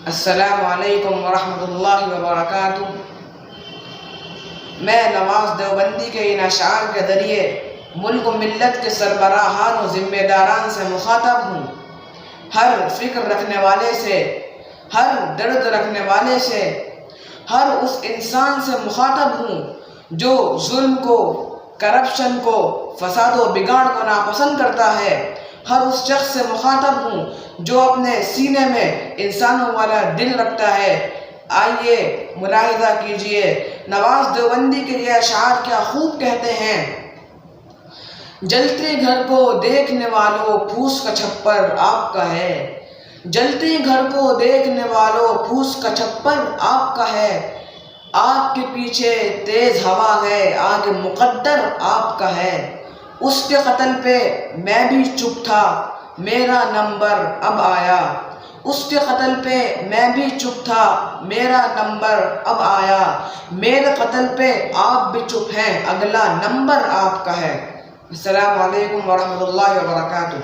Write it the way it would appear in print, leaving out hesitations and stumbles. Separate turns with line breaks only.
السلام علیکم ورحمۃ اللہ وبرکاتہ۔ میں نواز دیوبندی کے ان اشعار کے ذریعے ملک و ملت کے سربراہان و ذمہ داران سے مخاطب ہوں۔ ہر فکر رکھنے والے سے، ہر درد رکھنے والے سے، ہر اس انسان سے مخاطب ہوں جو ظلم کو، کرپشن کو، فساد و بگاڑ کو ناپسند کرتا ہے۔ ہر اس شخص سے مخاطب ہوں جو اپنے سینے میں انسانوں والا دل رکھتا ہے۔ آئیے ملاحظہ کیجئے نواز دیوبندی کے یہ اشعار کیا خوب کہتے ہیں۔ جلتے گھر کو دیکھنے والوں پھوس کا چھپر آپ کا ہے، جلتے گھر کو دیکھنے والوں پھوس کا چھپر آپ کا ہے، آگ کے پیچھے تیز ہوا ہے، آگ مقدر آپ کا ہے، اس کے قتل پہ میں بھی چپ تھا میرا نمبر اب آیا، اس کے قتل پہ میں بھی چپ تھا میرا نمبر اب آیا، میرے قتل پہ آپ بھی چپ ہیں اگلا نمبر آپ کا ہے۔ السلام علیکم ورحمۃ اللہ وبرکاتہ۔